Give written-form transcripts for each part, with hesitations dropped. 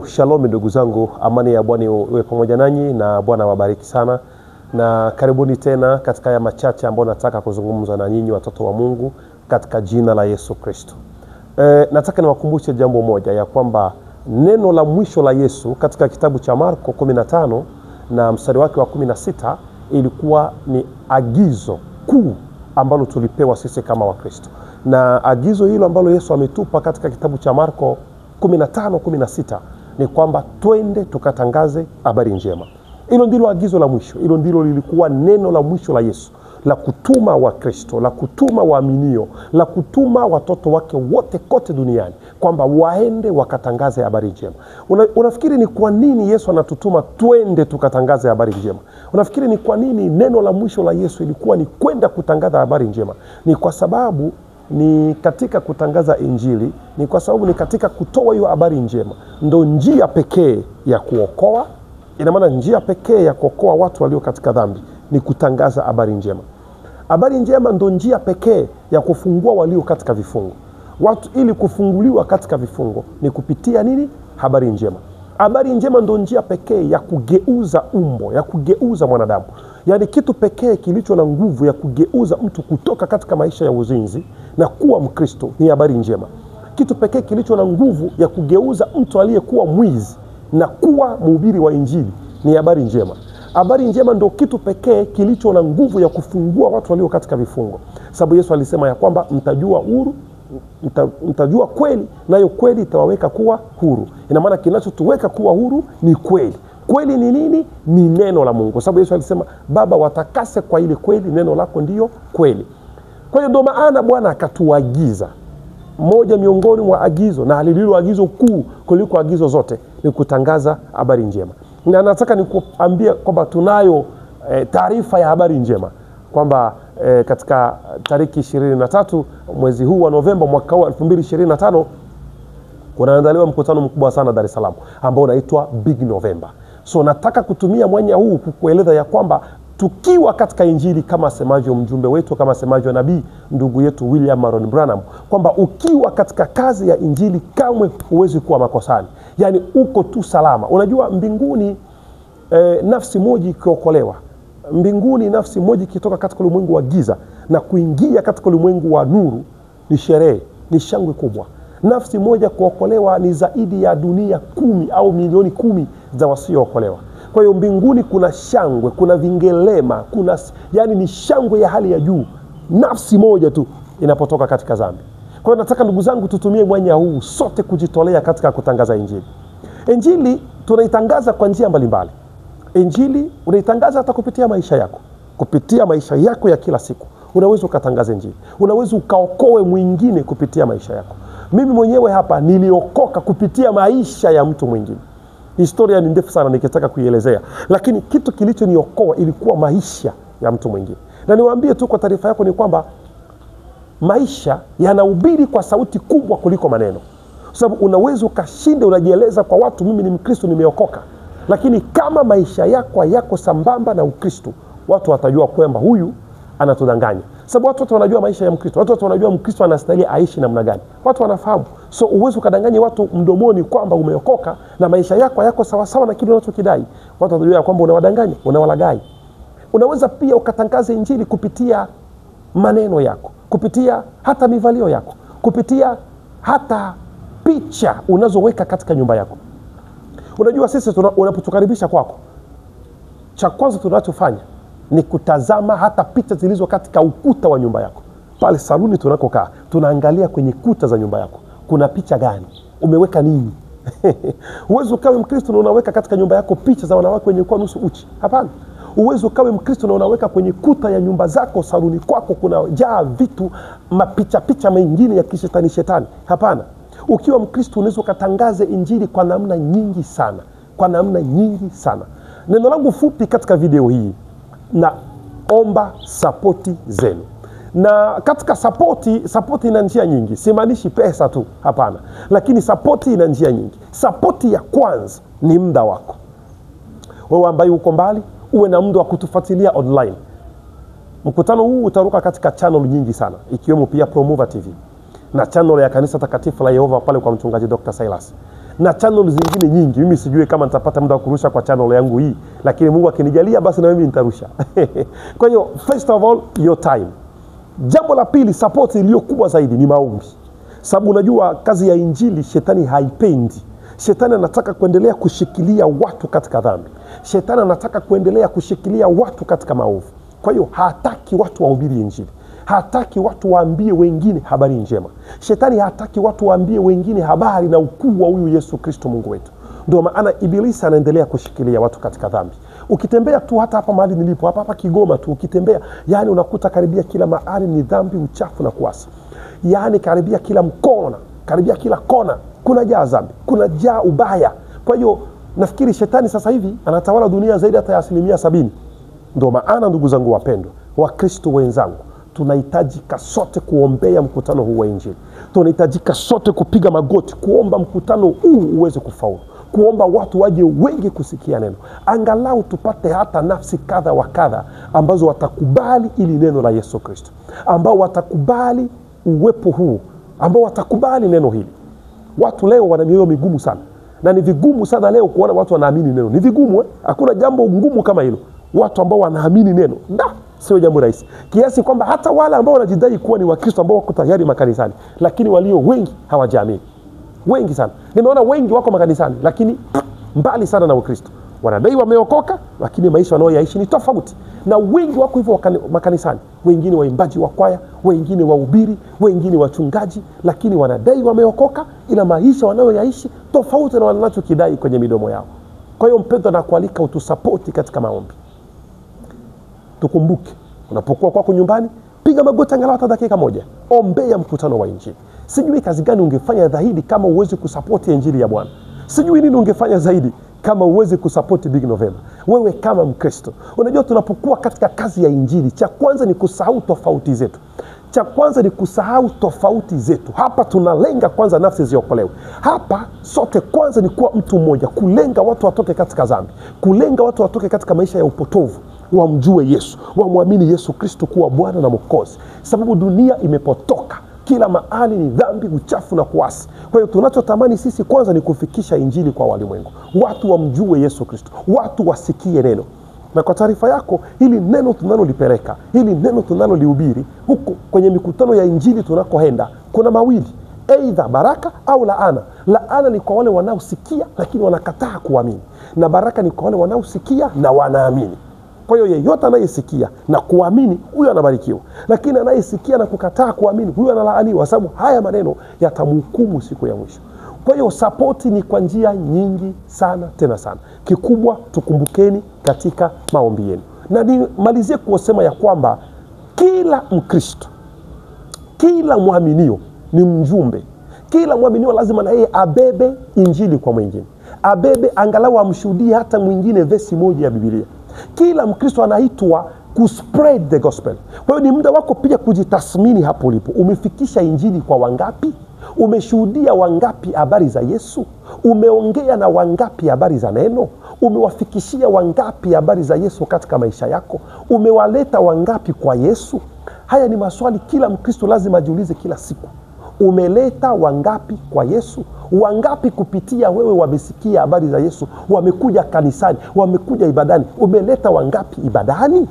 Shalom ndugu zangu, amani ya Bwana iwe pamoja nanyi na Bwana wabariki sana. Na karibuni tena katika ya machache ambayo nataka kuzungumza na nyinyi watoto wa Mungu katika jina la Yesu Kristo. Nataka niwakumbushe jambo moja ya kwamba neno la mwisho la Yesu katika kitabu cha Marko 15 na mstari wake wa 16 ilikuwa ni agizo kuu ambalo tulipewa sisi kama Wakristo. Na agizo hilo ambalo Yesu ametupa katika kitabu cha Marko 15:16 ni kwamba twende tukatangaze habari njema. Hilo ndilo agizo la mwisho. Hilo ndilo lilikuwa neno la mwisho la Yesu, la kutuma Wakristo, la kutuma waaminio, la kutuma watoto wake wote kote duniani kwamba waende wakatangaze habari njema. Unafikiri ni kwa nini Yesu anatutuma twende tukatangaze habari njema? Unafikiri ni kwa nini neno la mwisho la Yesu ilikuwa ni kwenda kutangaza habari njema? Ni kwa sababu ni katika kutangaza Injili, ni kwa sababu ni katika kutoa hiyo habari njema ndo njia pekee ya kuokoa. Ina maana njia pekee ya kuokoa watu walio katika dhambi ni kutangaza habari njema. Habari njema ndo njia pekee ya kufungua walio katika vifungo. Watu ili kufunguliwa katika vifungo ni kupitia nini? Habari njema. Habari njema ndo njia pekee ya kugeuza umbo, ya kugeuza mwanadamu. Yaani kitu pekee kilicho na nguvu ya kugeuza mtu kutoka katika maisha ya uzinzi na kuwa Mkristo ni habari njema. Kitu pekee kilicho na nguvu ya kugeuza mtu aliyekuwa mwizi na kuwa mhubiri wa Injili ni habari njema. Habari njema ndo kitu pekee kilicho na nguvu ya kufungua watu walio katika vifungo. Sababu Yesu alisema ya kwamba mtajua huru, mtajua kweli, nayo kweli itawaweka kuwa huru. Ina maana kinachotuweka kuwa huru ni kweli. Kweli ni nini? Ni neno la Mungu. Sababu Yesu alisema, Baba watakase kwa ile kweli, neno lako ndiyo kweli. Kwa hiyo ndo maana Bwana akatuagiza, moja miongoni mwa agizo na lililo agizo kuu kuliko agizo zote ni kutangaza habari njema. Na nataka nikuambia kwamba tunayo taarifa ya habari njema kwamba katika tariki 23 mwezi huu wa Novemba mwaka huu 2025 kunaandaliwa mkutano mkubwa sana Dar es Salaam ambao unaitwa Big November. So nataka kutumia mwanya huu kukueleza ya kwamba tukiwa katika Injili kama semavyo mjumbe wetu, kama semavyo nabii ndugu yetu William Marion Branham, kwamba ukiwa katika kazi ya Injili kamwe huwezi kuwa makosani. Yaani uko tu salama. Unajua mbinguni nafsi moja ikiokolewa, mbinguni nafsi moja ikitoka katika ulimwengu wa giza na kuingia katika ulimwengu wa nuru ni sherehe, ni shangwe kubwa. Nafsi moja kuokolewa ni zaidi ya dunia 10 au milioni 10 za wasiookolewa. Kwa hiyo mbinguni kuna shangwe, kuna vingelema, yani ni shangwe ya hali ya juu. Nafsi moja tu inapotoka katika dhambi. Kwa hiyo nataka ndugu zangu tutumie mwanya huu sote kujitolea katika kutangaza Injili. Injili tunaitangaza kwa njia mbalimbali. Injili unaitangaza hata kupitia maisha yako. Kupitia maisha yako ya kila siku unaweza ukatangaza Injili. Unaweza ukaokoe mwingine kupitia maisha yako. Mimi mwenyewe hapa niliokoka kupitia maisha ya mtu mwingine. Historia ni ndefu sana nikitaka kuielezea, lakini kitu kilichoniokoa ilikuwa maisha ya mtu mwingine. Na niwaambie tu kwa taarifa yako ni kwamba maisha yanahubiri kwa sauti kubwa kuliko maneno. Sababu unaweza ukashinda unajieleza kwa watu, mimi ni Mkristo, nimeokoka, lakini kama maisha yako sambamba na Ukristo, watu watajua kwamba huyu anatudanganya. Sababu watu wanajua maisha ya Mkristo. Watu wanajua Mkristo anastahili aishi namna gani. Watu wanafahamu. So uwezo ukadanganya watu mdomoni kwamba umeokoka na maisha yako sawa sawa na kile unachokidai. Watu watajua kwamba unawadanganya, unawalagai. Unaweza pia ukatangaza Injili kupitia maneno yako, kupitia hata mivalio yako, kupitia hata picha unazoweka katika nyumba yako. Unajua sisi unapotukaribisha kwako, cha kwanza tunachofanya ni kutazama hata picha zilizo katika ukuta wa nyumba yako. Pale saluni tunakokaa, tunaangalia kwenye kuta za nyumba yako. Kuna picha gani? Umeweka nini? Uwezo ukawe Mkristo na unaweka katika nyumba yako picha za wanawake wenye kwa nusu uchi. Hapana. Uwezo ukawe Mkristo na unaweka kwenye kuta ya nyumba zako, saluni kwako kuna jaa vitu, mapicha mengine ya kishetani. Hapana. Ukiwa Mkristo unaweza kutangaza Injili kwa namna nyingi sana. Kwa namna nyingi sana. Neno langu fupi katika video hii, na omba sapoti zenu. Na katika sapoti ina njia nyingi. Simaanishi pesa tu, hapana. Lakini sapoti ina njia nyingi. Sapoti ya kwanza ni muda wako. Wewe ambaye uko mbali, uwe na muda wa kutufuatilia online. Mkutano huu utaruka katika channel nyingi sana, ikiwemo pia Promova TV na channel ya Kanisa Takatifu la Yehova pale kwa mchungaji Dr. Silas. na channel zingine nyingi. Mimi sijui kama nitapata muda wa kurusha kwa channel yangu hii, lakini Mungu akinijalia basi na mimi nitarusha. Kwa hiyo first of all, your time. Jambo la pili, support iliyo kubwa zaidi ni maombi. Sababu unajua kazi ya injili shetani haipendi. Shetani anataka kuendelea kushikilia watu katika dhambi. Shetani anataka kuendelea kushikilia watu katika maovu. Kwa hiyo hataki watu wahubiri injili. Hataki watu waambie wengine habari njema. Shetani hataki watu waambie wengine habari na ukuu wa huyu Yesu Kristo Mungu wetu. Ndio maana ibilisi anaendelea kushikilia watu katika dhambi. Ukitembea tu hata hapa mahali nilipo, hapa Kigoma tu ukitembea, yani unakuta karibia kila mahali ni dhambi, uchafu na kuasi. Yani karibia kila mkona, karibia kila kona kuna jaa dhambi, kuna jaa ubaya. Kwa hiyo nafikiri shetani sasa hivi anatawala dunia zaidi hata ya 70%. Ndio maana ndugu zangu wapendwa, Wakristo wenzangu, tunahitajika sote kuombea mkutano huu wa injili. Tunahitajika sote kupiga magoti kuomba mkutano huu uweze kufaulu. Kuomba watu waje wengi kusikia neno. Angalau tupate hata nafsi kadha wa kadha ambazo watakubali ili neno la Yesu Kristo. Ambao watakubali uwepo huu, ambao watakubali neno hili. Watu leo wana mioyo migumu sana. Na ni vigumu sana leo kuona watu wanaamini neno. Ni vigumu Hakuna jambo ngumu kama hilo. Watu ambao wanaamini neno. Sio jambo rahisi. Kiasi kwamba hata wale ambao wanajidai kuwa ni Wakristo ambao wako tayari makanisani, lakini walio wengi hawajaamini. Wengi sana. Nimeona wengi wako makanisani lakini mbali sana na Ukristo. Wanadai wameokoka lakini maisha wanayoishi ni tofauti. Na wengi wako hivyo makanisani. Wengine waimbaji wa kwaya, wengine wahubiri, wengine wachungaji, lakini wanadai wameokoka ila maisha wanayoishi tofauti na wanachokidai kwenye midomo yao. Kwa hiyo mpendwa, nakualika utusapoti katika maombi. Tukumbuke, unapokuwa kwako nyumbani, piga magoti angalau hata dakika moja. Ombea mkutano wa injili. Sijui kazi gani ungefanya zaidi kama uweze kusapoti injili ya Bwana. Sijui nini ungefanya zaidi kama uweze kusapoti Big November. Wewe kama Mkristo, unajua tunapokuwa katika kazi ya injili, cha kwanza ni kusahau tofauti zetu. Cha kwanza ni kusahau tofauti zetu. Hapa tunalenga kwanza nafsi ziokolewe. Hapa sote kwanza ni kuwa mtu mmoja, kulenga watu watoke katika dhambi, kulenga watu watoke katika maisha ya upotovu, wamjue Yesu, wamwamini Yesu Kristo kuwa Bwana na Mwokozi. Sababu dunia imepotoka, kila mahali ni dhambi, uchafu na kuasi. Kwa hiyo tunachotamani sisi kwanza ni kufikisha injili kwa walimwengu. Watu wamjue Yesu Kristo, watu wasikie neno. Na kwa taarifa yako, hili neno tunalolipeleka, hili neno tunalolihubiri huko kwenye mikutano ya injili tunakoenda, kuna mawili, aidha baraka au laana. Laana ni kwa wale wanaosikia lakini wanakataa kuamini, na baraka ni kwa wale wanaosikia na wanaamini. Kwa hiyo yeyote anayesikia na kuamini, huyo anabarikiwa. Lakini anayesikia na kukataa kuamini, huyo analaaniwa, sababu haya maneno yatamhukumu siku ya mwisho. Kwa hiyo sapoti ni kwa njia nyingi sana, tena sana. Kikubwa tukumbukeni katika maombi yenu. Na nimalizie kusema ya kwamba kila Mkristo, kila mwaminio ni mjumbe. Kila mwaminio lazima na yeye abebe injili kwa mwingine. Abebe angalau amshuhudie hata mwingine vesi moja ya Biblia. Kila Mkristo anaitwa kuspread the gospel. Kwa hiyo ni muda wako pia kujitathmini hapo ulipo. Umefikisha injili kwa wangapi? Umeshuhudia wangapi habari za Yesu? Umeongea na wangapi habari za neno? Umewafikishia wangapi habari za Yesu katika maisha yako? Umewaleta wangapi kwa Yesu? Haya ni maswali kila Mkristo lazima ajiulize kila siku. Umeleta wangapi kwa Yesu? Wangapi kupitia wewe wamesikia habari za Yesu, wamekuja kanisani, wamekuja ibadani? Umeleta wangapi ibadani?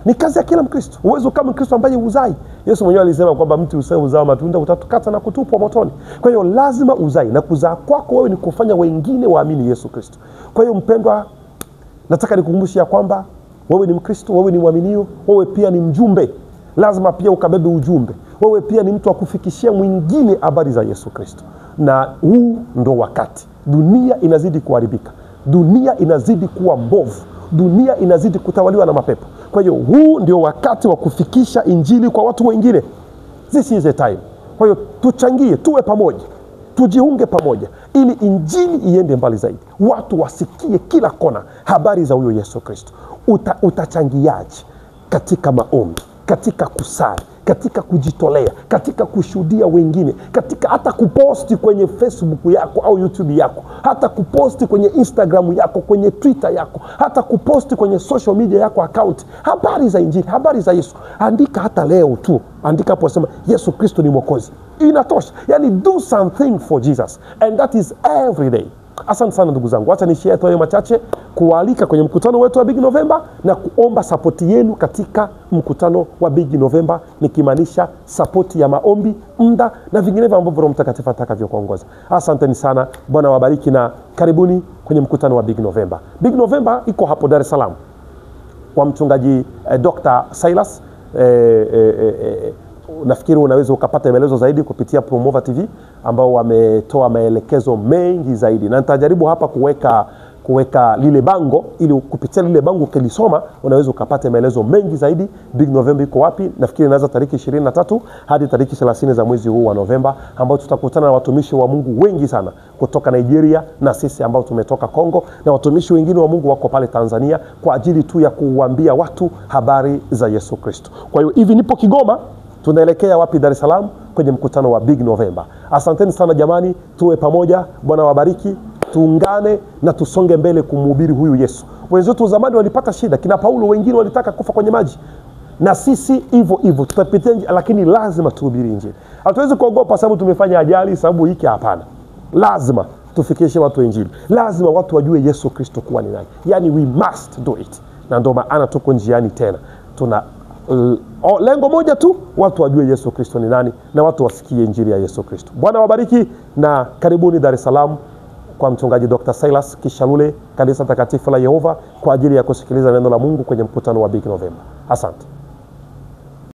Ni kazi ya kila Mkristo. Uwezo kama Mkristo ambaye uzai. Yesu mwenyewe alisema kwamba mti usizao matunda utatukata na kutupwa motoni. Kwa hiyo lazima uzai, na kuzaa kwako wewe ni kufanya wengine waamini Yesu Kristo. Kwa hiyo mpendwa, nataka nikukumbushe ya kwamba wewe ni Mkristo, wewe ni mwaminio, wewe pia ni mjumbe. Lazima pia ukabebe ujumbe. Wewe pia ni mtu wa kufikishia mwingine habari za Yesu Kristo. Na huu ndo wakati. Dunia inazidi kuharibika. Dunia inazidi kuwa mbovu. Dunia inazidi kutawaliwa na mapepo. Kwa hiyo huu ndio wakati wa kufikisha injili kwa watu wengine. This is the time. Kwa hiyo tuchangie, tuwe pamoja, tujiunge pamoja ili injili iende mbali zaidi. Watu wasikie kila kona habari za huyo Yesu Kristo. Utachangiaje? Katika maombi, katika kusali, katika kujitolea, katika kushuhudia wengine, katika hata kuposti kwenye Facebook yako au YouTube yako, hata kuposti kwenye Instagram yako, kwenye Twitter yako, hata kuposti kwenye social media yako account habari za injili, habari za Yesu. Andika hata leo tu, andika hapo sema Yesu Kristo ni Mwokozi. inatosha. Yani do something for Jesus, and that is every day. Asante sana ndugu zangu, acha nishare hayo machache, kualika kwenye mkutano wetu wa Big November na kuomba support yenu katika mkutano wa Big November, nikimaanisha support ya maombi, muda na vinginevyo ambavyo Roho Mtakatifu atakavyokuongoza. Asanteni sana, Bwana wabariki na karibuni kwenye mkutano wa Big November. Big November iko hapo Dar es Salaam kwa mchungaji Dr. Silas. Nafikiri unaweza ukapata maelezo zaidi kupitia Promova TV ambao wametoa maelekezo mengi zaidi, na nitajaribu hapa kuweka lile bango, ili kupitia lile bango ukilisoma unaweza ukapata maelezo mengi zaidi. Big November iko wapi? Nafikiri inaanza tariki 23 hadi tariki 30 za mwezi huu wa Novemba, ambao tutakutana na watumishi wa Mungu wengi sana kutoka Nigeria na sisi ambao tumetoka Kongo, na watumishi wengine wa Mungu wako pale Tanzania kwa ajili tu ya kuwaambia watu habari za Yesu Kristo. Kwa hiyo hivi nipo Kigoma, tunaelekea wapi? Dar es Salaam kwenye mkutano wa Big November. Asanteni sana jamani, tuwe pamoja. Bwana wabariki, tuungane na tusonge mbele kumhubiri huyu Yesu. Wenzetu zamani walipata shida, kina Paulo wengine walitaka kufa kwenye maji, na sisi hivyo hivyo tutapitia, lakini lazima tuhubiri Injili. Hatuwezi kuogopa sababu tumefanya ajali, sababu hiki, hapana. Lazima tufikishe watu Injili, lazima watu wajue Yesu Kristo kuwa ni nani. Yani we must do it, na ndio maana tuko njiani tena. Tuna lengo moja tu, watu wajue Yesu Kristo ni nani na watu wasikie Injili ya Yesu Kristo. Bwana wabariki na karibuni Dar es Salaam kwa mchungaji Dr. Silas Kishalule, kanisa takatifu la Yehova, kwa ajili ya kusikiliza neno la Mungu kwenye mkutano wa Big November. Asante.